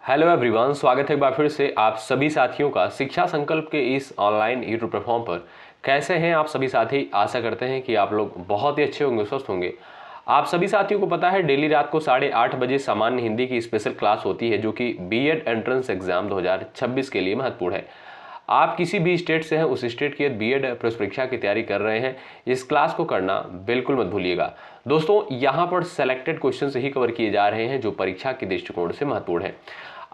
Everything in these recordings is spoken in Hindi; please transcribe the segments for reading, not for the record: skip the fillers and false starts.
हेलो एवरीवन, स्वागत है एक बार फिर से आप सभी साथियों का शिक्षा संकल्प के इस ऑनलाइन यूट्यूब प्लेटफॉर्म पर। कैसे हैं आप सभी साथी? आशा करते हैं कि आप लोग बहुत ही अच्छे होंगे, स्वस्थ होंगे। आप सभी साथियों को पता है डेली रात को 8:30 बजे सामान्य हिंदी की स्पेशल क्लास होती है जो कि बीएड एंट्रेंस एग्जाम 2026 के लिए महत्वपूर्ण है। आप किसी भी स्टेट से हैं, उस स्टेट की बीएड प्रवेश परीक्षा की तैयारी कर रहे हैं, इस क्लास को करना बिल्कुल मत भूलिएगा। दोस्तों, यहाँ पर सेलेक्टेड क्वेश्चन ही कवर किए जा रहे हैं जो परीक्षा के दृष्टिकोण से महत्वपूर्ण है।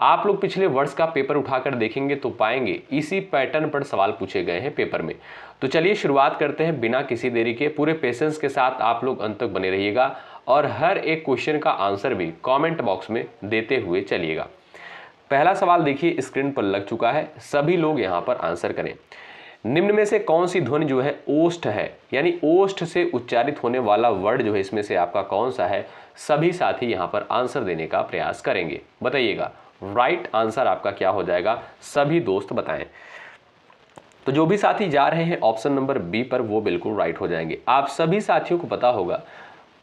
आप लोग पिछले वर्ष का पेपर उठाकर देखेंगे तो पाएंगे इसी पैटर्न पर सवाल पूछे गए हैं पेपर में। तो चलिए शुरुआत करते हैं बिना किसी देरी के। पूरे पेशेंस के साथ आप लोग अंत तक बने रहिएगा और हर एक क्वेश्चन का आंसर भी कमेंट बॉक्स में देते हुए चलिएगा। पहला सवाल देखिए स्क्रीन पर लग चुका है, सभी लोग यहाँ पर आंसर करें। निम्न में से कौन सी ध्वनि जो है ओष्ठ है, यानी ओष्ठ से उच्चारित होने वाला वर्ड जो है इसमें से आपका कौन सा है? सभी साथी यहाँ पर आंसर देने का प्रयास करेंगे, बताइएगा। राइट आंसर आपका क्या हो जाएगा? सभी दोस्त बताएं। तो जो भी साथी जा रहे हैं ऑप्शन नंबर बी पर वो बिल्कुल राइट हो जाएंगे। आप सभी साथियों को पता होगा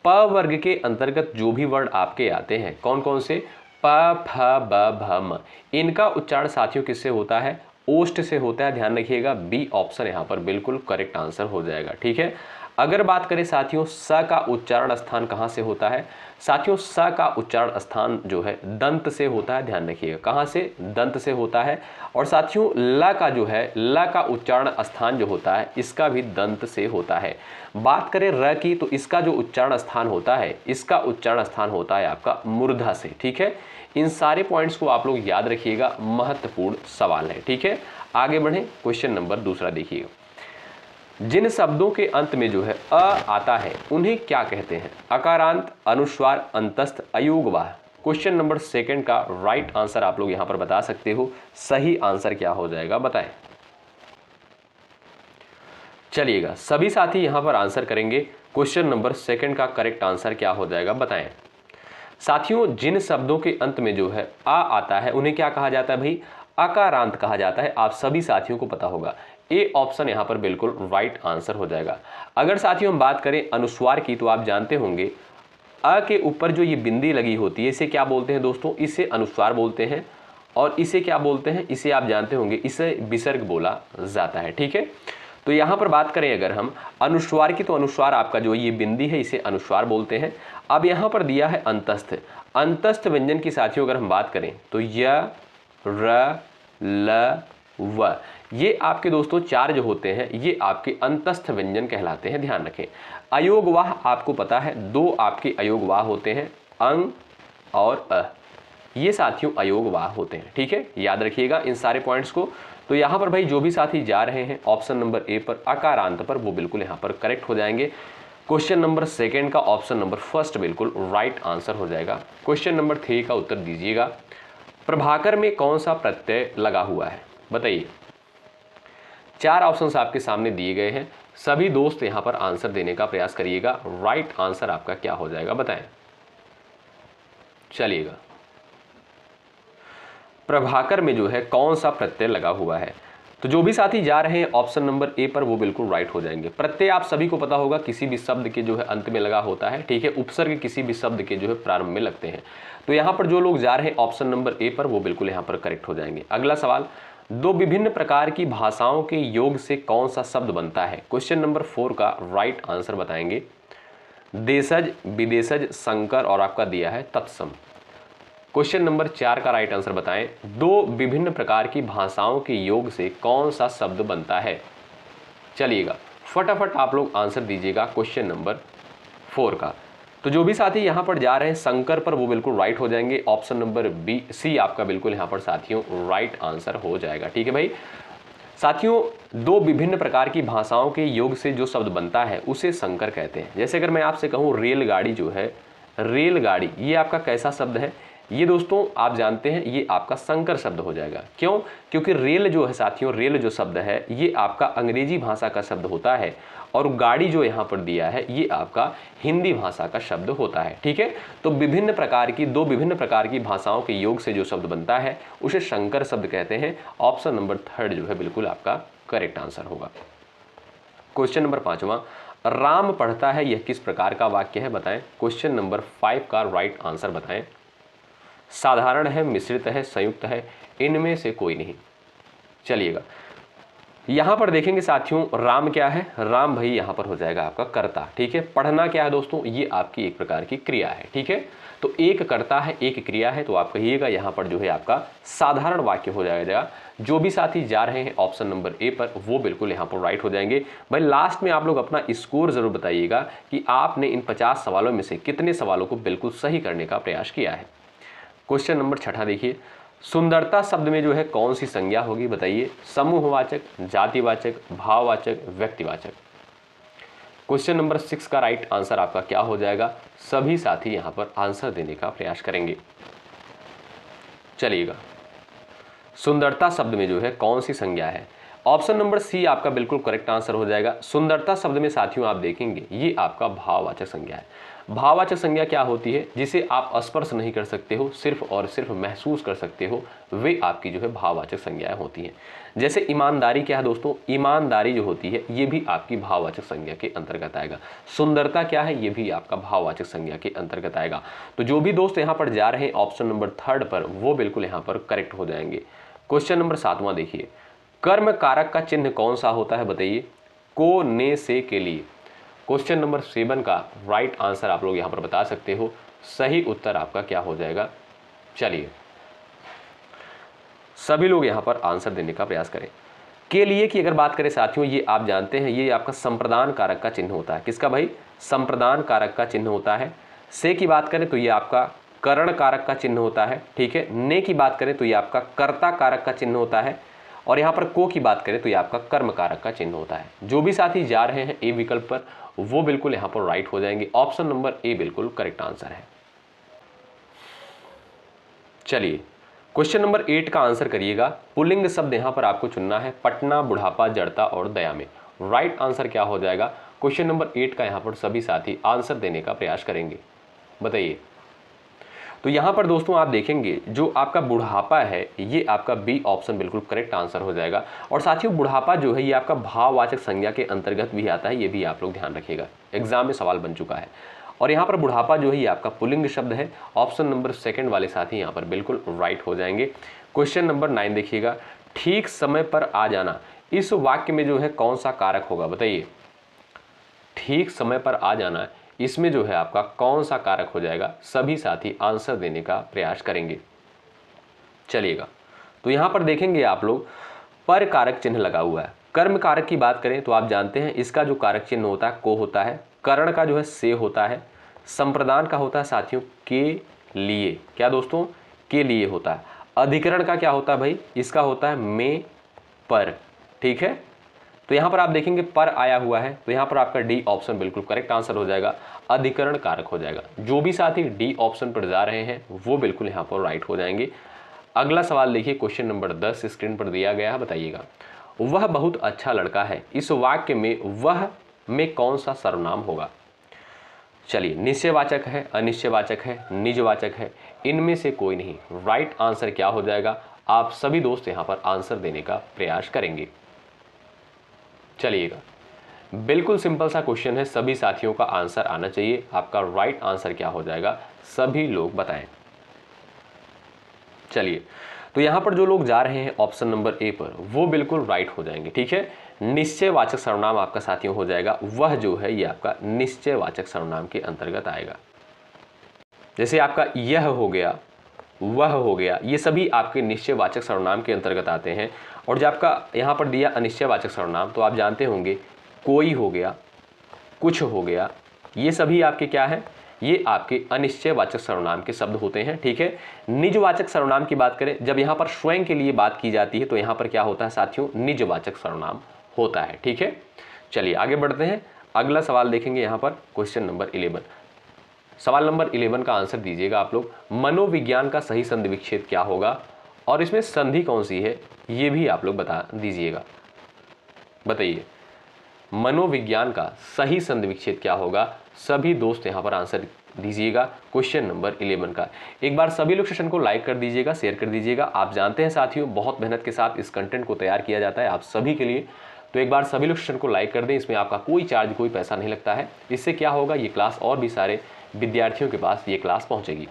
प वर्ग के अंतर्गत जो भी वर्ड आपके आते हैं, कौन कौन से? प, फ, ब, भ, म, इनका उच्चारण साथियों किससे होता है? ओष्ठ से होता है। ध्यान रखिएगा, बी ऑप्शन यहाँ पर बिल्कुल करेक्ट आंसर हो जाएगा। ठीक है। अगर बात करें साथियों स का उच्चारण स्थान कहाँ से होता है? साथियों स का उच्चारण स्थान जो है दंत से होता है। ध्यान रखिएगा, कहाँ से? दंत से होता है। और साथियों ल का जो है, ल का उच्चारण स्थान जो होता है इसका भी दंत से होता है। बात करें र की तो इसका जो उच्चारण स्थान होता है, इसका उच्चारण स्थान होता है आपका मूर्धा से। ठीक है। इन सारे पॉइंट्स को आप लोग याद रखिएगा, महत्वपूर्ण सवाल है। ठीक है, आगे बढ़े। क्वेश्चन नंबर दूसरा देखिएगा। जिन शब्दों के अंत में जो है अ आता है उन्हें क्या कहते हैं? अकारांत, अनुस्वार, अंतस्थ, अयोगवाह। क्वेश्चन नंबर सेकंड का राइट आंसर आप लोग यहां पर बता सकते हो। सही आंसर क्या हो जाएगा बताएं। चलिएगा, सभी साथी यहां पर आंसर करेंगे। क्वेश्चन नंबर सेकंड का करेक्ट आंसर क्या हो जाएगा बताएं। साथियों, जिन शब्दों के अंत में जो है आ आता है उन्हें क्या कहा जाता है भाई? अकारांत कहा जाता है। आप सभी साथियों को पता होगा। ए ऑप्शन यहां पर बिल्कुल राइट आंसर हो जाएगा। अगर साथियों हम बात करें अनुस्वार की तो आप जानते होंगे अ के ऊपर जो ये बिंदी लगी होती है इसे क्या बोलते हैं दोस्तों? इसे अनुस्वार बोलते हैं। और इसे क्या बोलते हैं? इसे आप जानते होंगे, इसे विसर्ग बोला जाता है। ठीक है। तो यहां पर बात करें अगर हम अनुस्वार की तो अनुस्वार आपका जो ये बिंदी है इसे अनुस्वार बोलते हैं। अब यहां पर दिया है अंतस्थ। अंतस्थ व्यंजन की साथियों अगर हम बात करें तो य, र, ल, व, ये आपके दोस्तों चार जो होते हैं ये आपके अंतस्थ व्यंजन कहलाते हैं। ध्यान रखें। अयोगवाह आपको पता है, दो आपके अयोगवाह होते हैं, अंग और अ, ये साथियों अयोगवाह होते हैं। ठीक है, याद रखिएगा इन सारे पॉइंट्स को। तो यहां पर भाई जो भी साथी जा रहे हैं ऑप्शन नंबर ए पर अकारांत पर वो बिल्कुल यहां पर करेक्ट हो जाएंगे। क्वेश्चन नंबर सेकंड का ऑप्शन नंबर फर्स्ट बिल्कुल राइट आंसर हो जाएगा। क्वेश्चन नंबर 3 का उत्तर दीजिएगा। प्रभाकर में कौन सा प्रत्यय लगा हुआ है? बताइए। चार ऑप्शंस आपके सामने दिए गए हैं, सभी दोस्त यहां पर आंसर देने का प्रयास करिएगा। राइट आंसर आपका क्या हो जाएगा बताएं। चलिएगा, प्रभाकर में जो है कौन सा प्रत्यय लगा हुआ है? तो जो भी साथी जा रहे हैं ऑप्शन नंबर ए पर वो बिल्कुल राइट हो जाएंगे। प्रत्यय आप सभी को पता होगा किसी भी शब्द के जो है अंत में लगा होता है। ठीक है, उपसर्ग किसी भी शब्द के जो है प्रारंभ में लगते हैं। तो यहां पर जो लोग जा रहे हैं ऑप्शन नंबर ए पर वो बिल्कुल यहां पर करेक्ट हो जाएंगे। अगला सवाल, दो विभिन्न प्रकार की भाषाओं के योग से कौन सा शब्द बनता है? क्वेश्चन नंबर 4 का राइट आंसर बताएंगे। देशज, विदेशज, संकर और आपका दिया है तत्सम। क्वेश्चन नंबर 4 का राइट आंसर बताएं। दो विभिन्न प्रकार की भाषाओं के योग से कौन सा शब्द बनता है? चलिएगा, फटाफट आप लोग आंसर दीजिएगा क्वेश्चन नंबर 4 का। तो जो भी साथी यहां पर जा रहे हैं संकर पर वो बिल्कुल राइट हो जाएंगे। ऑप्शन नंबर बी सी आपका बिल्कुल यहां पर साथियों राइट आंसर हो जाएगा। ठीक है भाई। साथियों, दो विभिन्न प्रकार की भाषाओं के योग से जो शब्द बनता है उसे संकर कहते हैं। जैसे अगर मैं आपसे कहूं रेलगाड़ी जो है, रेलगाड़ी, ये आपका कैसा शब्द है? ये दोस्तों आप जानते हैं ये आपका संकर शब्द हो जाएगा। क्यों? क्योंकि रेल जो है साथियों, रेल जो शब्द है ये आपका अंग्रेजी भाषा का शब्द होता है और गाड़ी जो यहाँ पर दिया है ये आपका हिंदी भाषा का शब्द होता है। ठीक है। तो दो विभिन्न प्रकार की भाषाओं के योग से जो शब्द बनता है उसे संकर शब्द कहते हैं। ऑप्शन नंबर 3 जो है बिल्कुल आपका करेक्ट आंसर होगा। क्वेश्चन नंबर 5वां, राम पढ़ता है यह किस प्रकार का वाक्य है? बताएं। क्वेश्चन नंबर 5 का राइट आंसर बताएं। साधारण है, मिश्रित है, संयुक्त है, इनमें से कोई नहीं। चलिएगा, यहां पर देखेंगे साथियों, राम क्या है, राम भाई यहां पर हो जाएगा आपका कर्ता। ठीक है, पढ़ना क्या है दोस्तों, ये आपकी एक प्रकार की क्रिया है। ठीक है, तो एक कर्ता है, एक क्रिया है, तो आप कहिएगा यहां पर जो है आपका साधारण वाक्य हो जाएगा। जो भी साथी जा रहे हैं ऑप्शन नंबर ए पर, वो बिल्कुल यहां पर राइट हो जाएंगे। भाई लास्ट में आप लोग अपना स्कोर जरूर बताइएगा कि आपने इन 50 सवालों में से कितने सवालों को बिल्कुल सही करने का प्रयास किया है। क्वेश्चन नंबर 6 देखिए, सुंदरता शब्द में जो है कौन सी संज्ञा होगी, बताइए। समूहवाचक, जातिवाचक, भाववाचक, व्यक्तिवाचक। क्वेश्चन नंबर 6 का राइट आंसर आपका क्या हो जाएगा, सभी साथी यहां पर आंसर देने का प्रयास करेंगे। चलिएगा, सुंदरता शब्द में जो है कौन सी संज्ञा है, ऑप्शन नंबर सी आपका बिल्कुल करेक्ट आंसर हो जाएगा। सुंदरता शब्द में साथियों आप देखेंगे ये आपका भाववाचक संज्ञा है। भाववाचक संज्ञा क्या होती है, जिसे आप स्पर्श नहीं कर सकते हो, सिर्फ और सिर्फ महसूस कर सकते हो, वे आपकी जो है भाववाचक संज्ञाएं होती हैं। जैसे ईमानदारी क्या है दोस्तों, ईमानदारी जो होती है ये भी आपकी भाववाचक संज्ञा के अंतर्गत आएगा। सुंदरता क्या है, ये भी आपका भाववाचक संज्ञा के अंतर्गत आएगा। तो जो भी दोस्त यहाँ पर जा रहे हैं ऑप्शन नंबर 3 पर, वो बिल्कुल यहाँ पर करेक्ट हो जाएंगे। क्वेश्चन नंबर 7 देखिए, कर्म कारक का चिन्ह कौन सा होता है, बताइए। को, ने, से, के लिए। क्वेश्चन नंबर 7 का राइट आंसर आप लोग यहां पर बता सकते हो, सही उत्तर आपका क्या हो जाएगा। चलिए, सभी लोग यहां पर आंसर देने का प्रयास करें। के लिए की अगर बात करें साथियों, ये आप जानते हैं ये आपका संप्रदान कारक का चिन्ह होता है। किसका भाई, संप्रदान कारक का चिन्ह होता है। से की बात करें तो ये आपका करण कारक का चिन्ह होता है। ठीक है, ने की बात करें तो ये आपका कर्ता कारक का चिन्ह होता है, और यहाँ पर को की बात करें तो ये आपका कर्म कारक का चिन्ह होता है। जो भी साथी जा रहे हैं ए विकल्प पर, वो बिल्कुल यहाँ पर राइट हो जाएंगे। ऑप्शन नंबर ए बिल्कुल करेक्ट आंसर है। चलिए, क्वेश्चन नंबर 8 का आंसर करिएगा। पुल्लिंग शब्द यहाँ पर आपको चुनना है, पटना, बुढ़ापा, जड़ता और दया में। राइट आंसर क्या हो जाएगा, क्वेश्चन नंबर 8 का यहाँ पर सभी साथी आंसर देने का प्रयास करेंगे, बताइए। तो यहां पर दोस्तों आप देखेंगे जो आपका बुढ़ापा है ये आपका बी ऑप्शन बिल्कुल करेक्ट आंसर हो जाएगा। और साथियों बुढ़ापा जो है ये आपका भाववाचक संज्ञा के अंतर्गत भी आता है, ये भी आप लोग ध्यान रखिएगा, एग्जाम में सवाल बन चुका है। और यहाँ पर बुढ़ापा जो है ये आपका पुल्लिंग शब्द है। ऑप्शन नंबर 2 वाले साथी यहाँ पर बिल्कुल राइट हो जाएंगे। क्वेश्चन नंबर 9 देखिएगा, ठीक समय पर आ जाना, इस वाक्य में जो है कौन सा कारक होगा, बताइए। ठीक समय पर आ जाना, इसमें जो है आपका कौन सा कारक हो जाएगा, सभी साथी आंसर देने का प्रयास करेंगे। चलिएगा, तो यहां पर देखेंगे आप लोग पर कारक चिन्ह लगा हुआ है। कर्म कारक की बात करें तो आप जानते हैं इसका जो कारक चिन्ह होता है को होता है, करण का जो है से होता है, संप्रदान का होता है साथियों के लिए, क्या दोस्तों, के लिए होता है। अधिकरण का क्या होता है भाई, इसका होता है में, पर। ठीक है, तो यहां पर आप देखेंगे पर आया हुआ है, तो यहां पर आपका डी ऑप्शन बिल्कुल करेक्ट आंसर हो जाएगा, अधिकरण कारक हो जाएगा। जो भी साथी डी ऑप्शन पर जा रहे हैं वो बिल्कुल यहां पर राइट हो जाएंगे। अगला सवाल देखिए, क्वेश्चन नंबर 10 स्क्रीन पर दिया गया है, बताइएगा। वह बहुत अच्छा लड़का है, इस वाक्य में वह में कौन सा सर्वनाम होगा। चलिए, निश्चयवाचक है, अनिश्चयवाचक है, निजवाचक है, इनमें से कोई नहीं। राइट आंसर क्या हो जाएगा, आप सभी दोस्त यहां पर आंसर देने का प्रयास करेंगे। चलिएगा, बिल्कुल सिंपल सा क्वेश्चन है, सभी साथियों का आंसर आना चाहिए। आपका राइट आंसर क्या हो जाएगा, सभी लोग बताएं। चलिए, तो यहां पर जो लोग जा रहे हैं ऑप्शन नंबर ए पर, वो बिल्कुल राइट हो जाएंगे। ठीक है, निश्चयवाचक सर्वनाम आपका साथियों हो जाएगा, वह जो है ये आपका निश्चयवाचक सर्वनाम के अंतर्गत आएगा। जैसे आपका यह हो गया, वह हो गया, ये सभी आपके निश्चयवाचक सर्वनाम के अंतर्गत आते हैं। और जब आपका यहाँ पर दिया अनिश्चयवाचक सर्वनाम, तो आप जानते होंगे कोई हो गया, कुछ हो गया, ये सभी आपके क्या है, ये आपके अनिश्चयवाचक सर्वनाम के शब्द होते हैं। ठीक है, निजवाचक सर्वनाम की बात करें, जब यहाँ पर स्वयं के लिए बात की जाती है तो यहाँ पर क्या होता है साथियों, निजवाचक सर्वनाम होता है। ठीक है, चलिए आगे बढ़ते हैं। अगला सवाल देखेंगे यहाँ पर क्वेश्चन नंबर 11। सवाल नंबर 11 का आंसर दीजिएगा आप लोग। मनोविज्ञान का सही संधि विच्छेद क्या होगा और इसमें संधि कौन सी है, ये भी आप लोग बता दीजिएगा, बताइए। मनोविज्ञान का सही संधि विच्छेद क्या होगा, सभी दोस्त यहां पर आंसर दीजिएगा क्वेश्चन नंबर 11 का। एक बार सभी लोग सेशन को लाइक कर दीजिएगा, शेयर कर दीजिएगा। आप जानते हैं साथियों बहुत मेहनत के साथ इस कंटेंट को तैयार किया जाता है आप सभी के लिए, तो एक बार सभी लोग सेशन को लाइक कर दें। इसमें आपका कोई चार्ज, कोई पैसा नहीं लगता है। इससे क्या होगा, ये क्लास और भी सारे विद्यार्थियों के पास ये क्लास पहुंचेगी।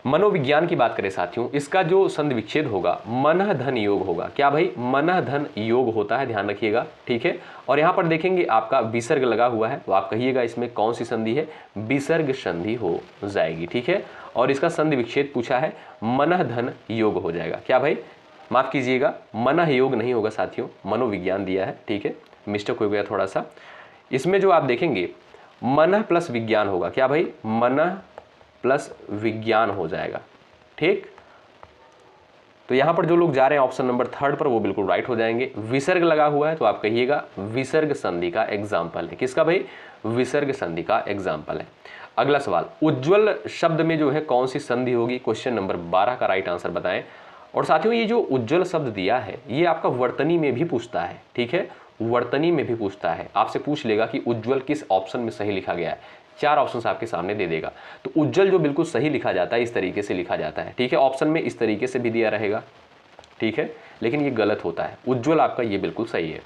मनोविज्ञान की बात करें साथियों, इसका जो संधि विच्छेद होगा मनः धन योग होगा। क्या भाई? मनः धन योग होता है, ध्यान रखिएगा, ठीक है। और यहां पर देखेंगे आपका विसर्ग लगा हुआ है, तो आप कहिएगा इसमें कौन सी संधि है? विसर्ग संधि हो जाएगी, ठीक है। और इसका संधि विच्छेद पूछा है, मनः धन योग हो जाएगा। क्या भाई? माफ कीजिएगा, मनः योग नहीं होगा साथियों, मनोविज्ञान दिया है, ठीक है, मिस्टेक हो गया थोड़ा सा। इसमें जो आप देखेंगे मनः प्लस विज्ञान होगा। क्या भाई? मनः प्लस विज्ञान हो जाएगा, ठीक। तो यहां पर जो लोग जा रहे हैं ऑप्शन नंबर 3 पर, वो बिल्कुल राइट हो जाएंगे। विसर्ग लगा हुआ है तो आप कहिएगा विसर्ग संधि का एग्जाम्पल है। किसका भाई? विसर्ग संधि का एग्जाम्पल है। अगला सवाल, उज्ज्वल शब्द में जो है कौन सी संधि होगी? क्वेश्चन नंबर 12 का राइट आंसर बताएं। और साथियों ये जो उज्ज्वल शब्द दिया है ये आपका वर्तनी में भी पूछता है, ठीक है, वर्तनी में भी पूछता है। आपसे पूछ लेगा कि उज्ज्वल किस ऑप्शन में सही लिखा गया है, 4 ऑप्शंस आपके सामने दे देगा। तो उज्ज्वल जो बिल्कुल सही लिखा जाता है इस तरीके से लिखा जाता है, ठीक है। ऑप्शन में इस तरीके से भी दिया रहेगा, ठीक है, लेकिन ये गलत होता है। उज्ज्वल आपका ये बिल्कुल सही है।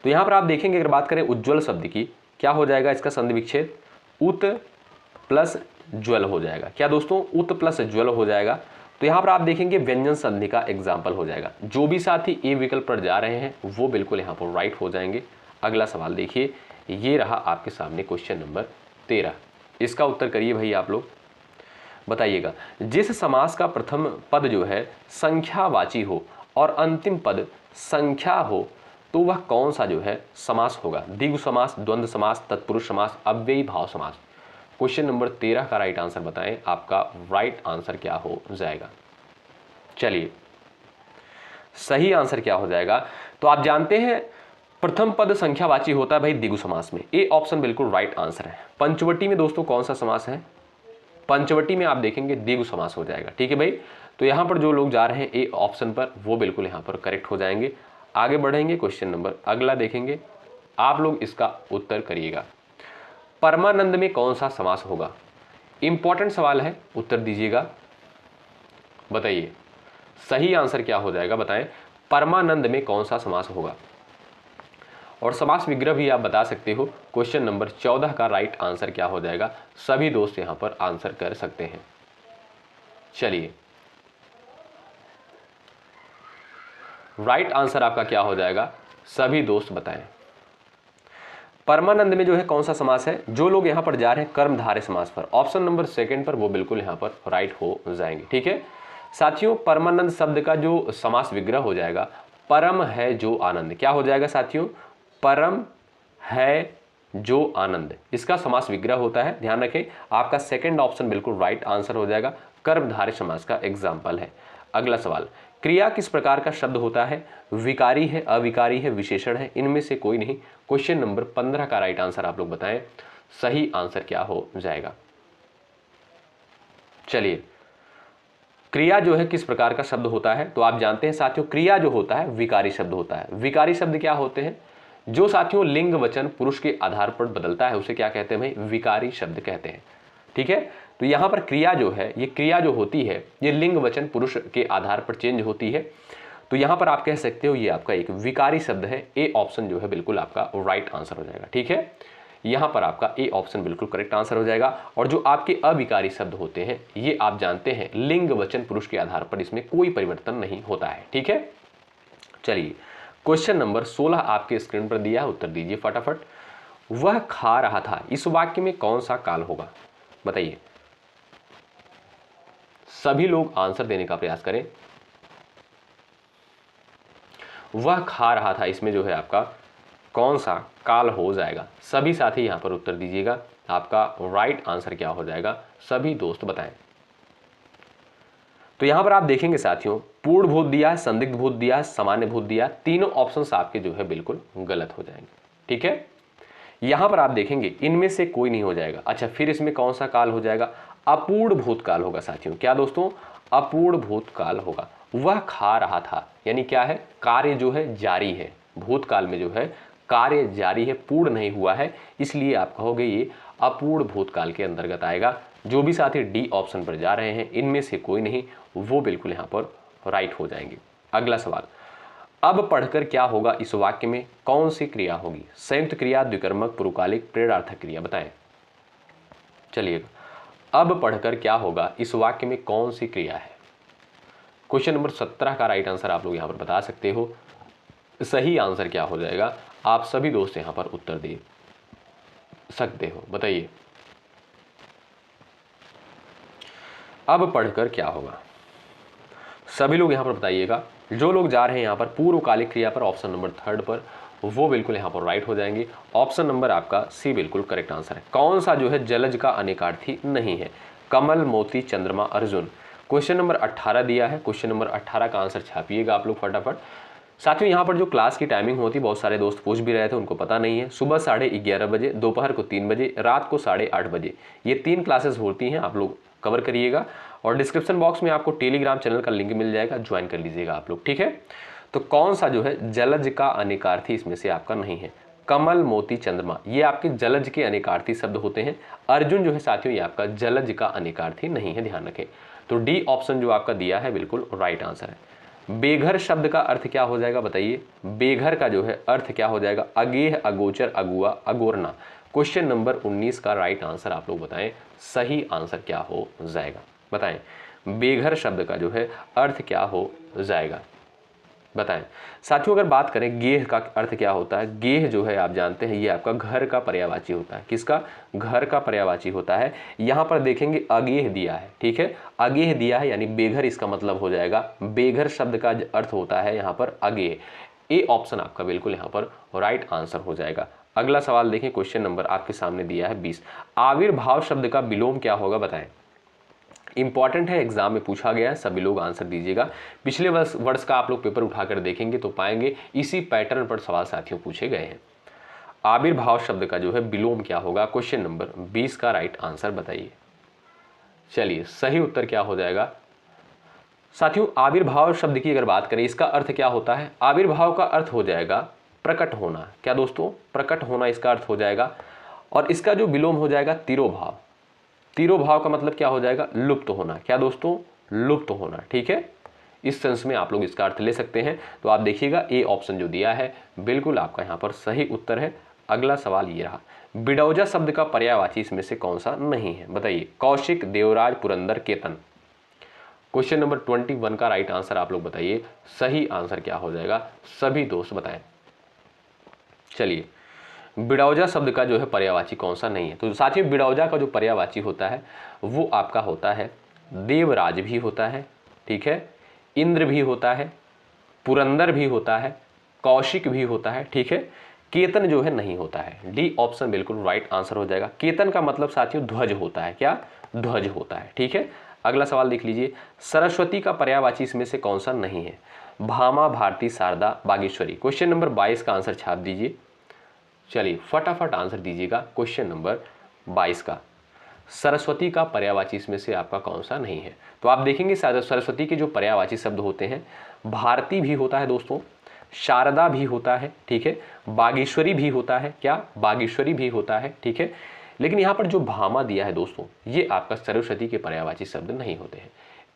तो यहां पर आप देखेंगे, अगर बात करें उज्ज्वल शब्द की, क्या हो जाएगा इसका संधि विच्छेद? उत प्लस ज्वल हो जाएगा। क्या दोस्तों? उत प्लस ज्वल हो जाएगा। तो यहां पर आप देखेंगे व्यंजन संधि का एग्जाम्पल हो जाएगा। जो भी साथी ए विकल्प पर जा रहे हैं वो बिल्कुल यहां पर राइट हो जाएंगे। अगला सवाल देखिए, ये रहा आपके सामने क्वेश्चन नंबर 13। इसका उत्तर करिए भाई आप लोग, बताइएगा। जिस समास का प्रथम पद जो है संख्यावाची हो और अंतिम पद संख्या हो तो वह कौन सा जो है समास होगा? द्विगु समास, द्वंद्व समास, तत्पुरुष समास, अव्ययी भाव समास। क्वेश्चन नंबर 13 का राइट आंसर बताएं, आपका राइट आंसर क्या हो जाएगा? चलिए, सही आंसर क्या हो जाएगा? तो आप जानते हैं प्रथम पद संख्यावाची होता है भाई द्विगु समास में। ए ऑप्शन बिल्कुल राइट आंसर है। पंचवटी में दोस्तों कौन सा समास है? पंचवटी में आप देखेंगे द्विगु समास हो जाएगा, ठीक है भाई। तो यहां पर जो लोग जा रहे हैं ए ऑप्शन पर वो बिल्कुल यहां पर करेक्ट हो जाएंगे। आगे बढ़ेंगे, क्वेश्चन नंबर अगला देखेंगे, आप लोग इसका उत्तर करिएगा। परमानंद में कौन सा समास होगा? इंपॉर्टेंट सवाल है, उत्तर दीजिएगा, बताइए सही आंसर क्या हो जाएगा, बताएं। परमानंद में कौन सा समास होगा? और समास विग्रह भी आप बता सकते हो। क्वेश्चन नंबर 14 का राइट आंसर क्या हो जाएगा? सभी दोस्त यहां पर आंसर कर सकते हैं। चलिए, राइट आंसर आपका क्या हो जाएगा? सभी दोस्त बताएं। परमानंद में जो है कौन सा समास है? जो लोग यहां पर जा रहे हैं कर्मधारय समास पर, ऑप्शन नंबर 2 पर, वो बिल्कुल यहां पर राइट हो जाएंगे, ठीक है साथियों। परमानंद शब्द का जो समास विग्रह हो जाएगा, परम है जो आनंद। क्या हो जाएगा साथियों? परम है जो आनंद, इसका समास विग्रह होता है। ध्यान रखें, आपका सेकंड ऑप्शन बिल्कुल राइट आंसर हो जाएगा, कर्मधारय समास का एग्जाम्पल है। अगला सवाल, क्रिया किस प्रकार का शब्द होता है? विकारी है, अविकारी है, विशेषण है, इनमें से कोई नहीं। क्वेश्चन नंबर 15 का राइट आंसर आप लोग बताएं, सही आंसर क्या हो जाएगा? चलिए, क्रिया जो है किस प्रकार का शब्द होता है? तो आप जानते हैं साथियों, क्रिया जो होता है विकारी शब्द होता है। विकारी शब्द क्या होते हैं? जो साथियों लिंग वचन पुरुष के आधार पर बदलता है उसे क्या कहते हैं भाई? विकारी शब्द कहते हैं, ठीक है। तो यहां पर क्रिया जो है, ये क्रिया जो होती है ये लिंग वचन पुरुष के आधार पर चेंज होती है। तो यहां पर आप कह सकते हो ये आपका एक विकारी शब्द है। ए ऑप्शन जो है बिल्कुल आपका राइट आंसर हो जाएगा, ठीक है। यहां पर आपका ए ऑप्शन बिल्कुल करेक्ट आंसर हो जाएगा। और जो आपके अविकारी शब्द होते हैं ये आप जानते हैं लिंग वचन पुरुष के आधार पर इसमें कोई परिवर्तन नहीं होता है, ठीक है। चलिए, क्वेश्चन नंबर 16 आपके स्क्रीन पर दिया है, उत्तर दीजिए फटाफट। वह खा रहा था, इस वाक्य में कौन सा काल होगा? बताइए, सभी लोग आंसर देने का प्रयास करें। वह खा रहा था, इसमें जो है आपका कौन सा काल हो जाएगा? सभी साथी यहां पर उत्तर दीजिएगा, आपका राइट आंसर क्या हो जाएगा? सभी दोस्त बताएं। तो यहां पर आप देखेंगे साथियों, पूर्ण भूत दिया है, संदिग्ध भूत दिया है, सामान्य भूत दिया है, तीनों ऑप्शंस आपके जो है बिल्कुल गलत हो जाएंगे, ठीक है। यहां पर आप देखेंगे इनमें से कोई नहीं हो जाएगा। अच्छा, फिर इसमें कौन सा काल हो जाएगा? अपूर्ण भूतकाल होगा साथियों। क्या दोस्तों? अपूर्ण भूतकाल होगा। वह खा रहा था यानी क्या है? कार्य जो है जारी है, भूतकाल में जो है कार्य जारी है, पूर्ण नहीं हुआ है, इसलिए आप कहोगे ये अपूर्ण भूतकाल के अंतर्गत आएगा। जो भी साथी डी ऑप्शन पर जा रहे हैं इनमें से कोई नहीं, वो बिल्कुल यहां पर राइट हो जाएंगे। अगला सवाल, अब पढ़कर क्या होगा? इस वाक्य में कौन सी क्रिया होगी? संयुक्त क्रिया, द्विकर्मक, पुरुकालिक, प्रेरणार्थक क्रिया, बताएं। चलिए, अब पढ़कर क्या होगा इस वाक्य में कौन सी क्रिया है। क्वेश्चन नंबर 17 का राइट आंसर आप लोग यहाँ पर बता सकते हो। सही आंसर क्या हो जाएगा, आप सभी दोस्त यहाँ पर उत्तर दे सकते हो, बताइए। अब पढ़कर क्या होगा, सभी लोग यहाँ पर बताइएगा। जो लोग जा रहे हैं यहाँ पर पूर्वकालिक क्रिया पर ऑप्शन नंबर 3 पर, वो बिल्कुल यहाँ पर राइट हो जाएंगे। ऑप्शन नंबर आपका सी बिल्कुल करेक्ट आंसर है। कौन सा जो है जलज का अनेकार्थी नहीं है, कमल, मोती, चंद्रमा, अर्जुन। क्वेश्चन नंबर 18 दिया है, क्वेश्चन नंबर 18 का आंसर छापिएगा आप लोग फटाफट। साथियों यहाँ पर जो क्लास की टाइमिंग होती है, बहुत सारे दोस्त पूछ भी रहे थे, उनको पता नहीं है। सुबह 11:30 बजे, दोपहर को 3 बजे, रात को 8:30 बजे, ये 3 क्लासेस होती हैं, आप लोग कवर करिएगा। और डिस्क्रिप्शन बॉक्स में आपको टेलीग्राम चैनल का लिंक मिल जाएगा, ज्वाइन कर लीजिएगा आप लोग, ठीक है। तो कौन सा जो है जलज का अनेकार्थी इसमें से आपका नहीं है, कमल, मोती, चंद्रमा, ये आपके जलज के अनेकार्थी शब्द होते हैं। अर्जुन जो है साथियों ये आपका जलज का अनेकार्थी नहीं है, ध्यान रखें। तो डी ऑप्शन जो आपका दिया है बिल्कुल राइट आंसर है। बेघर शब्द का अर्थ क्या हो जाएगा, बताइए। बेघर का जो है अर्थ क्या हो जाएगा, अगेह, अगोचर, अगुआ, अगोरना। क्वेश्चन नंबर 19 का राइट आंसर आप लोग बताएं, सही आंसर क्या हो जाएगा, बताएं। बेघर शब्द का जो है अर्थ क्या हो जाएगा, बताएं। साथियों अगर बात करें गेह का अर्थ क्या होता है, गेह जो है आप जानते हैं ये आपका घर का पर्यायवाची होता है। किसका, घर का पर्यायवाची होता है। यहां पर देखेंगे अगेह दिया है, ठीक है, अगेह दिया है यानी बेघर इसका मतलब हो जाएगा। बेघर शब्द का अर्थ होता है यहां पर अगेह। ए ऑप्शन आपका बिल्कुल यहां पर राइट आंसर हो जाएगा। अगला सवाल देखें, क्वेश्चन नंबर आपके सामने दिया है 20। आविर्भाव शब्द का विलोम क्या होगा, बताएं। इंपॉर्टेंट है, एग्जाम में पूछा गया है, सभी लोग आंसर दीजिएगा। पिछले वर्ष का आप लोग पेपर उठाकर देखेंगे तो पाएंगे इसी पैटर्न पर सवाल साथियों पूछे गए हैं। आविर्भाव शब्द का जो है विलोम क्या होगा, क्वेश्चन नंबर 20 का राइट आंसर बताइए। चलिए सही उत्तर क्या हो जाएगा साथियों। आविर्भाव शब्द की अगर बात करें, इसका अर्थ क्या होता है, आविर्भाव का अर्थ हो जाएगा प्रकट होना। क्या दोस्तों, प्रकट होना इसका अर्थ हो जाएगा। और इसका जो विलोम हो जाएगा तिरोभाव। तिरोभाव का मतलब क्या हो जाएगा, लुप्त होना। क्या दोस्तों, लुप्त होना, ठीक है। इस सेंस में आप लोग इसका अर्थ ले सकते हैं। तो आप देखिएगा ए ऑप्शन जो दिया है बिल्कुल आपका यहाँ पर सही उत्तर है। अगला सवाल ये रहा, बिडौजा शब्द का पर्यायवाची इसमें से कौन सा नहीं है, बताइए। कौशिक, देवराज, पुरंदर, केतन। क्वेश्चन नंबर 21 का राइट आंसर आप लोग बताइए, सही आंसर क्या हो जाएगा, सभी दोस्त बताएं। चलिए बिडौजा शब्द का जो है पर्यायवाची कौन सा नहीं है, तो साथियों बिडौजा का जो पर्यायवाची होता है वो आपका होता है देवराज भी होता है, ठीक है, इंद्र भी होता है, पुरंदर भी होता है, कौशिक भी होता है, ठीक है। केतन जो है नहीं होता है। डी ऑप्शन बिल्कुल राइट आंसर हो जाएगा। केतन का मतलब साथियों ध्वज होता है। क्या, ध्वज होता है, ठीक है। अगला सवाल देख लीजिए, सरस्वती का पर्यायवाची इसमें से कौन सा नहीं है, भामा, भारती, शारदा, बागेश्वरी। क्वेश्चन नंबर 22 का आंसर छाप दीजिए। चलिए फटाफट आंसर दीजिएगा क्वेश्चन नंबर 22 का। सरस्वती का पर्यायवाची इसमें से आपका कौन सा नहीं है, तो आप देखेंगे सरस्वती के जो पर्यायवाची शब्द होते हैं, भारती भी होता है दोस्तों, शारदा भी होता है, ठीक है, बागेश्वरी भी होता है। क्या, बागेश्वरी भी होता है, ठीक है। लेकिन यहाँ पर जो भामा दिया है दोस्तों, ये आपका सरस्वती के पर्यायवाची शब्द नहीं होते हैं।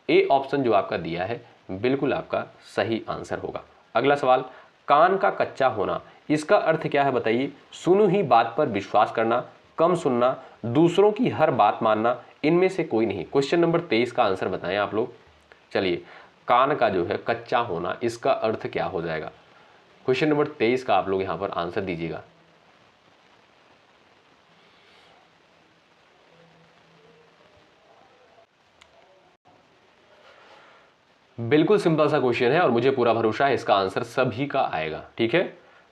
ए ऑप्शन जो आपका दिया है बिल्कुल आपका सही आंसर होगा। अगला सवाल, कान का कच्चा होना, इसका अर्थ क्या है बताइए। सुनी हुई बात पर विश्वास करना, कम सुनना, दूसरों की हर बात मानना, इनमें से कोई नहीं। क्वेश्चन नंबर 23 का आंसर बताएं आप लोग। चलिए कान का जो है कच्चा होना, इसका अर्थ क्या हो जाएगा। क्वेश्चन नंबर 23 का आप लोग यहां पर आंसर दीजिएगा। बिल्कुल सिंपल सा क्वेश्चन है और मुझे पूरा भरोसा है इसका आंसर सभी का आएगा, ठीक है।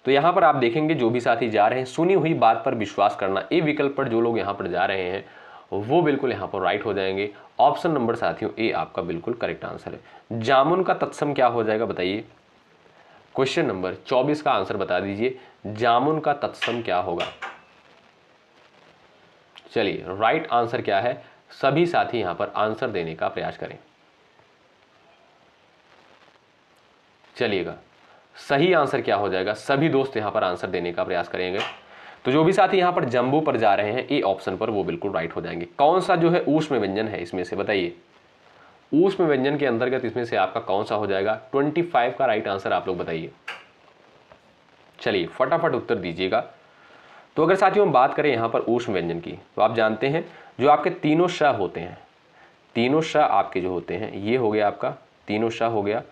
तो यहां पर आप देखेंगे जो भी साथी जा रहे हैं, सुनी हुई बात पर विश्वास करना, ए विकल्प पर जो लोग यहां पर जा रहे हैं वो बिल्कुल यहां पर राइट हो जाएंगे। ऑप्शन नंबर साथियों ए आपका बिल्कुल करेक्ट आंसर है। जामुन का तत्सम क्या हो जाएगा बताइए। क्वेश्चन नंबर 24 का आंसर बता दीजिए, जामुन का तत्सम क्या होगा। चलिए राइट आंसर क्या है, सभी साथी यहां पर आंसर देने का प्रयास करें। चलिएगा सही आंसर क्या हो जाएगा, सभी दोस्त यहां पर आंसर देने का प्रयास करेंगे। तो जो भी साथी यहां पर जंबू पर जा रहे हैं ए ऑप्शन पर, वो बिल्कुल राइट हो जाएंगे। कौन सा जो है ऊष्म व्यंजन है इसमें से बताइए। ऊष्म व्यंजन के अंतर्गत इसमें से आपका कौन सा हो जाएगा। 25 का राइट आंसर आप लोग बताइए। चलिए फटाफट उत्तर दीजिएगा। तो अगर साथियों हम बात करें यहां पर ऊष्म व्यंजन की, तो आप जानते हैं जो आपके तीनों श होते हैं, तीनों श आपके जो होते हैं, ये हो गया आपका तीनों श हो गया,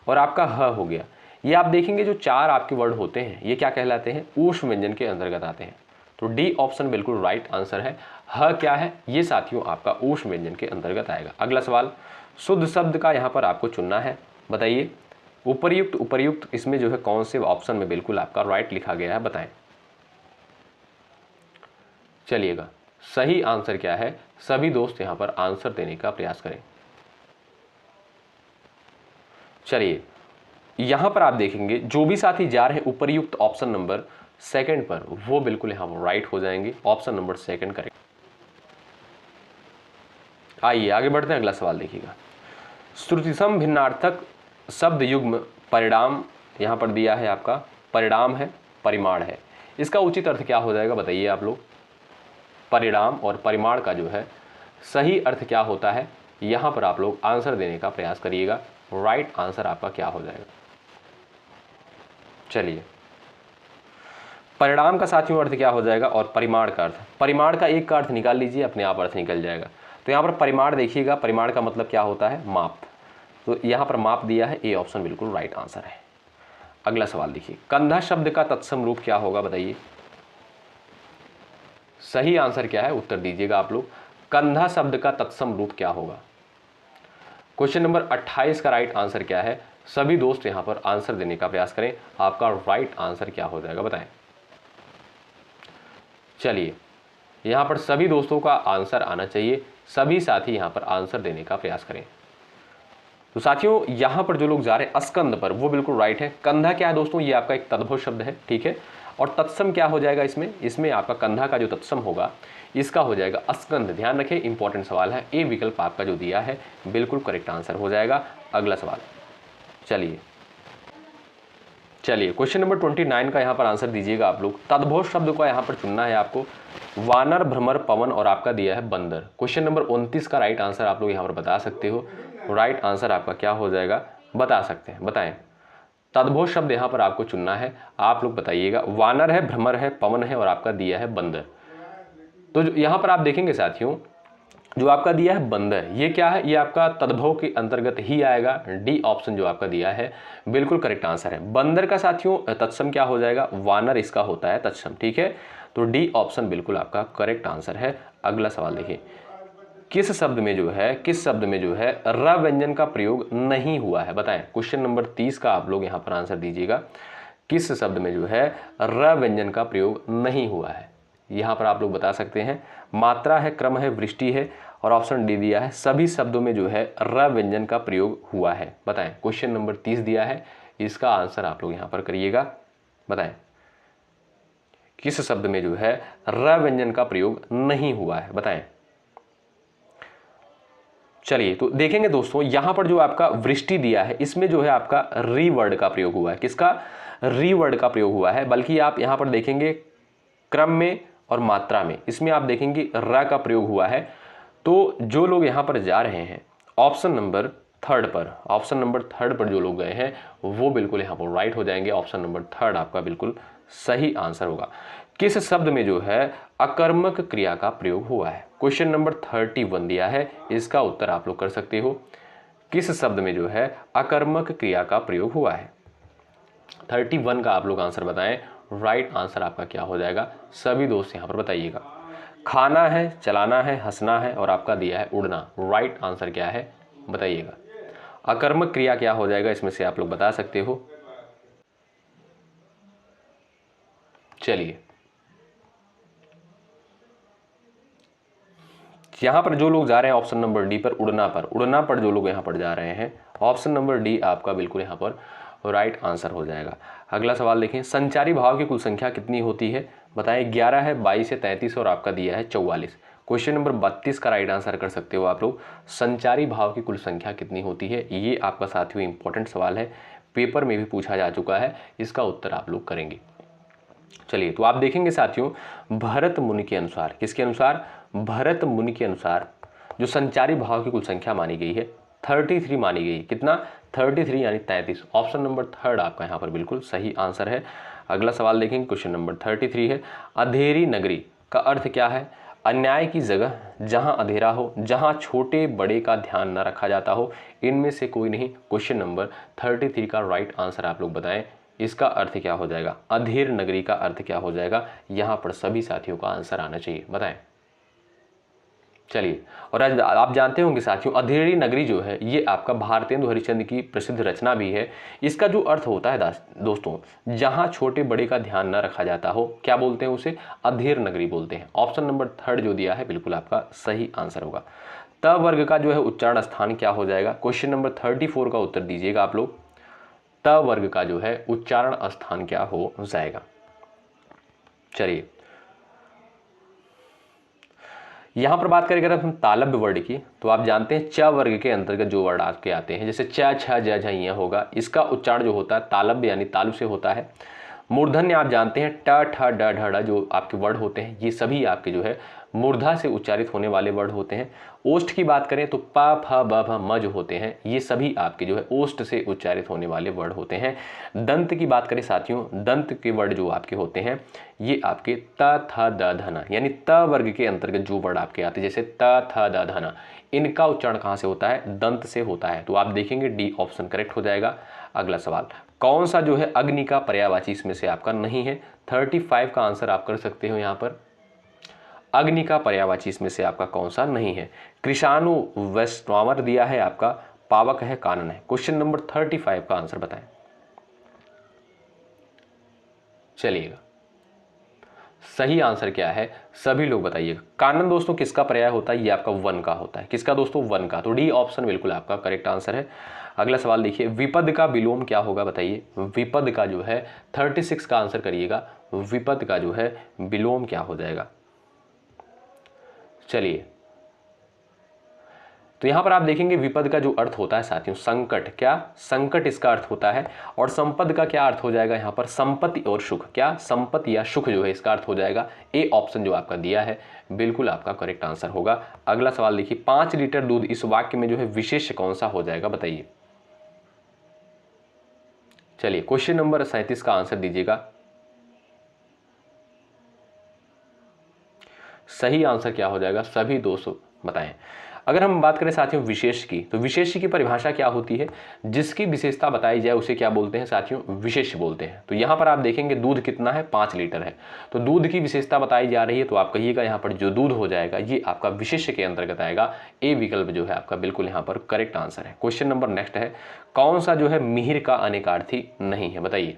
और आपका ह हो गया। ये आप देखेंगे जो चार आपके वर्ड होते हैं ये क्या कहलाते हैं, ऊष्म व्यंजन के अंतर्गत आते हैं। तो डी ऑप्शन बिल्कुल राइट आंसर है। ह क्या है, ये साथियों आपका ऊष्म व्यंजन के अंतर्गत आएगा। अगला सवाल, शुद्ध शब्द का यहाँ पर आपको चुनना है। बताइए उपर्युक्त, उपर्युक्त इसमें जो है कौन से ऑप्शन में बिल्कुल आपका राइट लिखा गया है, बताएं। चलिएगा सही आंसर क्या है, सभी दोस्त यहाँ पर आंसर देने का प्रयास करें। चलिए यहाँ पर आप देखेंगे जो भी साथी जा रहे हैं उपर्युक्त ऑप्शन नंबर सेकंड पर, वो बिल्कुल यहाँ पर राइट हो जाएंगे। ऑप्शन नंबर सेकंड करें। आइए आगे बढ़ते हैं। अगला सवाल देखिएगा, श्रुतिसम भिन्नार्थक शब्द युग्म परिणाम यहाँ पर दिया है आपका, परिणाम है परिमाण है, इसका उचित अर्थ क्या हो जाएगा बताइए आप लोग। परिणाम और परिमाण का जो है सही अर्थ क्या होता है, यहाँ पर आप लोग आंसर देने का प्रयास करिएगा। राइट आंसर आपका क्या हो जाएगा। चलिए परिणाम का साथियों अर्थ क्या हो जाएगा और परिमाण का अर्थ, परिमाण का एक का अर्थ निकाल लीजिए, अपने आप अर्थ निकल जाएगा। तो यहाँ पर परिमाण देखिएगा, परिमाण का मतलब क्या होता है, माप। तो यहाँ पर माप दिया है, ए ऑप्शन बिल्कुल राइट आंसर है। अगला सवाल देखिए, कंधा शब्द का तत्सम रूप क्या होगा बताइए। सही आंसर क्या है उत्तर दीजिएगा आप लोग। कंधा शब्द का तत्सम रूप क्या होगा। क्वेश्चन नंबर 28 का राइट आंसर क्या है, सभी दोस्त यहां पर आंसर देने का प्रयास करें। आपका राइट आंसर क्या हो जाएगा बताएं। चलिए यहां पर सभी दोस्तों का आंसर आना चाहिए, सभी साथी यहां पर आंसर देने का प्रयास करें। तो साथियों यहां पर जो लोग जा रहे हैं अस्कंद पर, वो बिल्कुल राइट है। कंधा क्या है दोस्तों, ये आपका एक तद्भव शब्द है, ठीक है। और तत्सम क्या हो जाएगा इसमें आपका कंधा का जो तत्सम होगा इसका हो जाएगा अस्कंद। ध्यान रखें इंपॉर्टेंट सवाल है, ए विकल्प आपका जो दिया है बिल्कुल करेक्ट आंसर हो जाएगा। अगला सवाल चलिए क्वेश्चन नंबर 29 का यहाँ पर आंसर दीजिएगा आप लोग। तद्भव शब्द को यहाँ पर चुनना है आपको, वानर, भ्रमर, पवन और आपका दिया है बंदर। क्वेश्चन नंबर 29 का राइट आंसर आप लोग यहाँ पर बता सकते हो। राइट आंसर आपका क्या हो जाएगा बता सकते हैं, बताएं। तद्भव शब्द यहाँ पर आपको चुनना है, आप लोग बताइएगा। वानर है, भ्रमर है, पवन है और आपका दिया है बंदर। तो यहाँ पर आप देखेंगे साथियों जो आपका दिया है बंदर, ये क्या है, ये आपका तद्भव के अंतर्गत ही आएगा। डी ऑप्शन जो आपका दिया है बिल्कुल करेक्ट आंसर है। बंदर का साथियों तत्सम क्या हो जाएगा, वानर इसका होता है तत्सम, ठीक है। तो डी ऑप्शन बिल्कुल आपका करेक्ट आंसर है। अगला सवाल देखिए, किस शब्द में जो है र व्यंजन का प्रयोग नहीं हुआ है, बताएं। क्वेश्चन नंबर 30 का आप लोग यहाँ पर आंसर दीजिएगा। किस शब्द में जो है र व्यंजन का प्रयोग नहीं हुआ है, यहाँ पर आप लोग बता सकते हैं। मात्रा है, क्रम है, वृष्टि है और ऑप्शन डी दिया है सभी शब्दों में जो है र व्यंजन का प्रयोग हुआ है, बताएं। क्वेश्चन नंबर 30 दिया है, इसका आंसर आप लोग यहाँ पर करिएगा, बताएं। किस शब्द में जो है र व्यंजन का प्रयोग नहीं हुआ है, बताएं। चलिए तो देखेंगे दोस्तों यहां पर जो आपका वृष्टि दिया है इसमें जो है आपका री वर्ड का प्रयोग हुआ है। किसका, री वर्ड का प्रयोग हुआ है। बल्कि आप यहां पर देखेंगे क्रम में और मात्रा में, इसमें आप देखेंगे र का प्रयोग हुआ है। तो जो लोग यहां पर जा रहे हैं ऑप्शन नंबर थर्ड पर जो लोग गए हैं वो बिल्कुल यहां पर राइट हो जाएंगे। ऑप्शन नंबर थर्ड आपका बिल्कुल सही आंसर होगा। किस शब्द में जो है अकर्मक क्रिया का प्रयोग हुआ है, क्वेश्चन नंबर 31 दिया है, इसका उत्तर आप लोग कर सकते हो। किस शब्द में जो है अकर्मक क्रिया का प्रयोग हुआ है, 31 का आप लोग आंसर बताएं। राइट आंसर आपका क्या हो जाएगा, सभी दोस्त यहां पर बताइएगा। खाना है, चलाना है, हंसना है और आपका दिया है उड़ना। राइट आंसर क्या है बताइएगा। अकर्मक क्रिया क्या हो जाएगा इसमें से आप लोग बता सकते हो। चलिए यहां पर जो लोग जा रहे हैं ऑप्शन नंबर डी पर, उड़ना पर जो लोग यहां पर जा रहे हैं ऑप्शन नंबर डी आपका बिल्कुल यहां पर राइट आंसर हो जाएगा। अगला सवाल देखें, संचारी भाव की कुल संख्या कितनी होती है, बताएं। 11 है, 22 है, 33 और आपका दिया है 44। क्वेश्चन नंबर 32 का राइट आंसर कर सकते हो आप लोग। संचारी भाव की कुल संख्या कितनी होती है, ये आपका साथियों इंपॉर्टेंट सवाल है, पेपर में भी पूछा जा चुका है, इसका उत्तर आप लोग करेंगे। चलिए तो आप देखेंगे साथियों भरत मुनि के अनुसार, किसके अनुसार, भरत मुनि के अनुसार जो संचारी भाव की कुल संख्या मानी गई है 33 मानी गई। कितना, 33 यानी 33। ऑप्शन नंबर थर्ड आपका यहाँ पर बिल्कुल सही आंसर है। अगला सवाल देखेंगे, क्वेश्चन नंबर 33 है, अंधेरी नगरी का अर्थ क्या है। अन्याय की जगह जहां अंधेरा हो, जहां छोटे बड़े का ध्यान न रखा जाता हो, इनमें से कोई नहीं। क्वेश्चन नंबर 33 का राइट आंसर आप लोग बताएं, इसका अर्थ क्या हो जाएगा? अधीर नगरी का अर्थ क्या हो जाएगा? यहां पर सभी साथियों का आंसर आना चाहिए, बताएं। चलिए, और आज आप जानते होंगे साथियों, अधेरी नगरी जो है ये आपका भारतेंदु हरिश्चंद्र की प्रसिद्ध रचना भी है। इसका जो अर्थ होता है दोस्तों, जहां छोटे बड़े का ध्यान न रखा जाता हो, क्या बोलते हैं उसे? अधेर नगरी बोलते हैं। ऑप्शन नंबर 3 जो दिया है बिल्कुल आपका सही आंसर होगा। त वर्ग का जो है उच्चारण स्थान क्या हो जाएगा? क्वेश्चन नंबर 34 का उत्तर दीजिएगा आप लोग। त वर्ग का जो है उच्चारण स्थान क्या हो जाएगा? चलिए, यहां पर बात करें अगर हम तालव्य वर्ड की, तो आप जानते हैं च वर्ग के अंतर्गत जो वर्ड आपके आते हैं, जैसे च छ ज झ य होगा, इसका उच्चारण जो होता है तालव्य यानी तालु से होता है। मूर्धन्य आप जानते हैं ट ठ ड ढ ड़ जो आपके वर्ड होते हैं, ये सभी आपके जो है मूर्धा से उच्चारित होने वाले वर्ड होते हैं। ओष्ठ की बात करें तो प फ ब भ म जो होते हैं, ये सभी आपके जो है ओष्ठ से उच्चारित होने वाले वर्ड होते हैं। दंत की बात करें साथियों, दंत के वर्ड जो आपके होते हैं ये आपके त थ द ध न यानी त वर्ग के अंतर्गत जो वर्ड आपके आते हैं, जैसे त थ द ध न, इनका उच्चारण कहाँ से होता है? दंत से होता है। तो आप देखेंगे डी ऑप्शन करेक्ट हो जाएगा। अगला सवाल, कौन सा जो है अग्नि का पर्यायवाची इसमें से आपका नहीं है? 35 का आंसर आप कर सकते हो यहाँ पर। अग्नि का पर्यायवाची इसमें से आपका कौन सा नहीं है? कृषाणु वैष्णवामर दिया है आपका, पावक है, कानन है। क्वेश्चन नंबर 35 का आंसर बताएं। चलिएगा, सही आंसर क्या है सभी लोग बताइएगा। कानन दोस्तों किसका पर्याय होता है? ये आपका वन का होता है। किसका दोस्तों? वन का। तो डी ऑप्शन बिल्कुल आपका करेक्ट आंसर है। अगला सवाल देखिए, विपद का विलोम क्या होगा बताइए। विपद का जो है 36 का आंसर करिएगा। विपद का जो है विलोम क्या हो जाएगा? चलिए, तो यहां पर आप देखेंगे विपद का जो अर्थ होता है साथियों संकट, क्या संकट इसका अर्थ होता है। और संपद का क्या अर्थ हो जाएगा यहाँ पर? संपत्ति और सुख, क्या संपत्ति या सुख जो है इसका अर्थ हो जाएगा। ए ऑप्शन जो आपका दिया है बिल्कुल आपका करेक्ट आंसर होगा। अगला सवाल देखिए, 5 लीटर दूध इस वाक्य में जो है विशेष कौन सा हो जाएगा बताइए। चलिए, क्वेश्चन नंबर 37 का आंसर दीजिएगा। सही आंसर क्या हो जाएगा सभी दोस्तों बताएं। अगर हम बात करें साथियों विशेष की, तो विशेष की परिभाषा क्या होती है? जिसकी विशेषता बताई जाए उसे क्या बोलते हैं साथियों? विशेष बोलते हैं। तो यहां पर आप देखेंगे दूध कितना है? 5 लीटर है। तो दूध की विशेषता बताई जा रही है, तो आप कहिएगा यहां पर जो दूध हो जाएगा ये आपका विशेष के अंतर्गत आएगा। ए विकल्प जो है आपका बिल्कुल यहां पर करेक्ट आंसर है। क्वेश्चन नंबर नेक्स्ट है, कौन सा जो है मिहिर का अनेकार्थी नहीं है बताइए।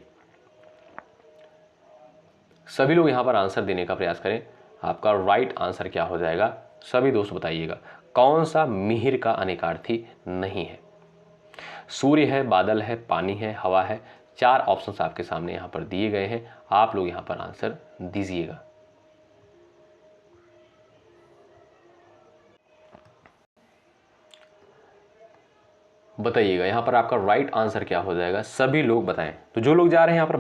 सभी लोग यहां पर आंसर देने का प्रयास करें। आपका राइट आंसर क्या हो जाएगा सभी दोस्त बताइएगा। कौन सा मिहिर का अनेकार्थी नहीं है? सूर्य है, बादल है, पानी है, हवा है। 4 ऑप्शंस आपके सामने यहां पर दिए गए हैं, आप लोग यहां पर आंसर दीजिएगा। बताइएगा यहां पर आपका राइट आंसर क्या हो जाएगा सभी लोग बताएं। तो जो लोग जा रहे हैं यहां पर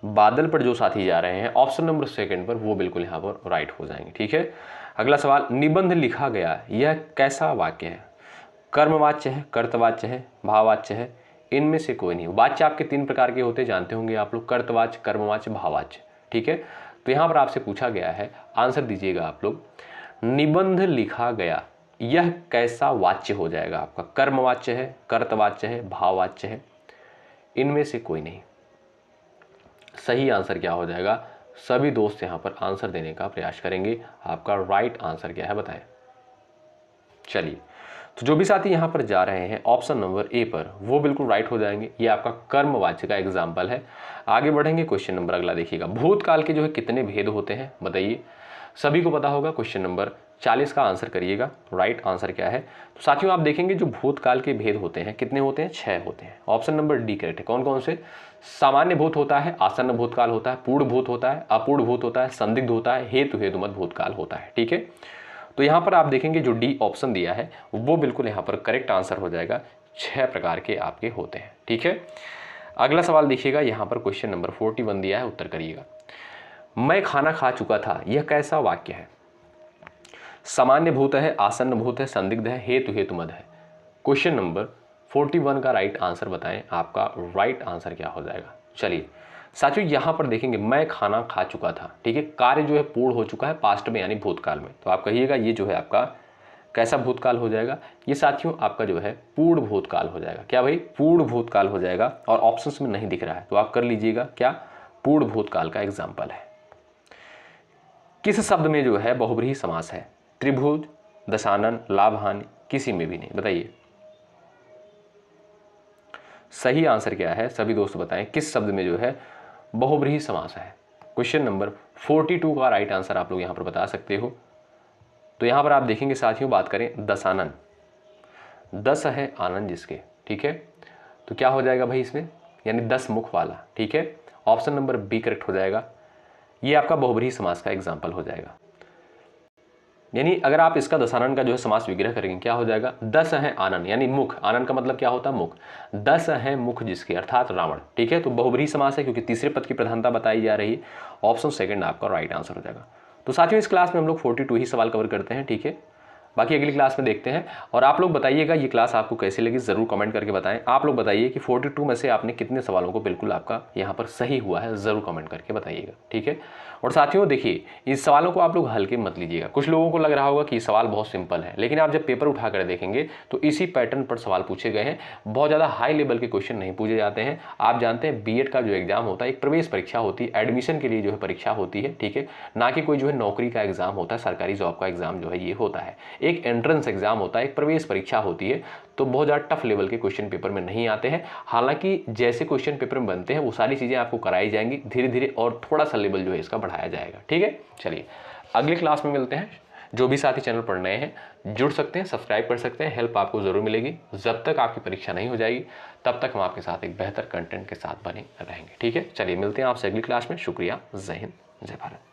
बादल पर जो साथी जा रहे हैं ऑप्शन नंबर 2 पर, वो बिल्कुल यहां पर राइट हो जाएंगे। ठीक है, अगला सवाल, निबंध लिखा गया यह कैसा वाक्य है? कर्मवाच्य है, कर्तवाच्य है, भाववाच्य है, इनमें से कोई नहीं। वाच्य आपके 3 प्रकार के होते जानते होंगे आप लोग, कर्तवाच्य, कर्मवाच्य, भाववाच्य। ठीक है, तो यहां पर आपसे पूछा गया है, आंसर दीजिएगा आप लोग। निबंध लिखा गया यह कैसा वाच्य हो जाएगा आपका? कर्मवाच्य है, कर्तवाच्य है, भाववाच्य है, इनमें से कोई नहीं। सही आंसर क्या हो जाएगा सभी दोस्त यहां पर आंसर देने का प्रयास करेंगे। आपका राइट आंसर क्या है बताएं। चलिए, तो जो भी साथी यहां पर जा रहे हैं ऑप्शन नंबर ए पर, वो बिल्कुल राइट हो जाएंगे। ये आपका कर्मवाच्य का एग्जाम्पल है। आगे बढ़ेंगे, क्वेश्चन नंबर अगला देखिएगा, भूतकाल के जो है कितने भेद होते हैं बताइए। सभी को पता होगा, क्वेश्चन नंबर 40 का आंसर करिएगा। राइट आंसर क्या है? तो साथियों आप देखेंगे जो भूतकाल के भेद होते हैं कितने होते हैं? 6 होते हैं। ऑप्शन नंबर डी करेक्ट है। कौन कौन से? सामान्य भूत होता है, आसन्न भूतकाल होता है, पूर्ण भूत होता है, अपूर्ण भूत होता है, संदिग्ध होता है, हेतु हेतुमत भूतकाल होता है। ठीक है, तो यहां पर आप देखेंगे जो डी ऑप्शन दिया है वो बिल्कुल यहां पर करेक्ट आंसर हो जाएगा। 6 प्रकार के आपके होते हैं। ठीक है, अगला सवाल देखिएगा, यहां पर क्वेश्चन नंबर 41 दिया है, उत्तर करिएगा। मैं खाना खा चुका था यह कैसा वाक्य है? सामान्य भूत है, आसन्न भूत है, संदिग्ध है, हेतु हेतुमद है। क्वेश्चन नंबर 41 का राइट आंसर बताएं। आपका राइट आंसर क्या हो जाएगा? चलिए, साथियों यहाँ पर देखेंगे मैं खाना खा चुका था, ठीक है, कार्य जो है पूर्ण हो चुका है पास्ट में यानी भूतकाल में, तो आप कहिएगा ये जो है आपका कैसा भूतकाल हो जाएगा, ये साथियों आपका जो है पूर्ण भूतकाल हो जाएगा। क्या भाई, पूर्ण भूतकाल हो जाएगा, और ऑप्शंस में नहीं दिख रहा है तो आप कर लीजिएगा क्या, पूर्ण भूतकाल का एग्जाम्पल है। किस शब्द में जो है बहुब्रीहि समास है, त्रिभुज, दशानन, लाभ हानि, किसी में भी नहीं, बताइए सही आंसर क्या है, सभी दोस्त बताएं किस शब्द में जो है बहुब्रीहि समास है। क्वेश्चन नंबर 42 का राइट आंसर आप लोग यहां पर बता सकते हो। तो यहां पर आप देखेंगे साथियों, बात करें दशानन, 10 है आनंद जिसके, ठीक है, तो क्या हो जाएगा भाई इसमें, यानी 10 मुख वाला, ठीक है, ऑप्शन नंबर बी करेक्ट हो जाएगा। ये आपका बहुब्रीहि समास का एग्जाम्पल हो जाएगा। यानी अगर आप इसका दशानन का जो है समास विग्रह करेंगे क्या हो जाएगा, 10 है आनंद, यानी मुख, आनंद का मतलब क्या होता है मुख, 10 है मुख जिसके अर्थात रावण, ठीक है, तो बहुब्रीहि समास है क्योंकि तीसरे पद की प्रधानता बताई जा रही है। ऑप्शन सेकंड आपका राइट आंसर हो जाएगा। तो साथियों इस क्लास में हम लोग 42 ही सवाल कवर करते हैं, ठीक है, बाकी अगली क्लास में देखते हैं। और आप लोग बताइएगा ये क्लास आपको कैसी लगी, ज़रूर कमेंट करके बताएं। आप लोग बताइए कि 42 में से आपने कितने सवालों को बिल्कुल आपका यहाँ पर सही हुआ है, ज़रूर कमेंट करके बताइएगा, ठीक है। और साथियों देखिए इस सवालों को आप लोग हल्के मत लीजिएगा। कुछ लोगों को लग रहा होगा कि ये सवाल बहुत सिंपल है, लेकिन आप जब पेपर उठा कर देखेंगे तो इसी पैटर्न पर सवाल पूछे गए हैं। बहुत ज़्यादा हाई लेवल के क्वेश्चन नहीं पूछे जाते हैं। आप जानते हैं बीएड का जो एग्जाम होता है एक प्रवेश परीक्षा होती है, एडमिशन के लिए जो है परीक्षा होती है, ठीक है, ना कि कोई जो है नौकरी का एग्जाम होता है, सरकारी जॉब का एग्जाम जो है ये होता है, एक एंट्रेंस एग्जाम होता है, एक प्रवेश परीक्षा होती है। तो बहुत ज़्यादा टफ लेवल के क्वेश्चन पेपर में नहीं आते हैं। हालांकि जैसे क्वेश्चन पेपर में बनते हैं वो सारी चीज़ें आपको कराई जाएंगी धीरे धीरे, और थोड़ा सा लेवल जो है इसका बढ़ाया जाएगा, ठीक है। चलिए अगली क्लास में मिलते हैं। जो भी साथी चैनल पर नए हैं जुड़ सकते हैं, सब्सक्राइब कर सकते हैं, हेल्प आपको ज़रूर मिलेगी। जब तक आपकी परीक्षा नहीं हो जाएगी तब तक हम आपके साथ एक बेहतर कंटेंट के साथ बने रहेंगे, ठीक है। चलिए मिलते हैं आपसे अगली क्लास में। शुक्रिया, जय हिंद, जय भारत।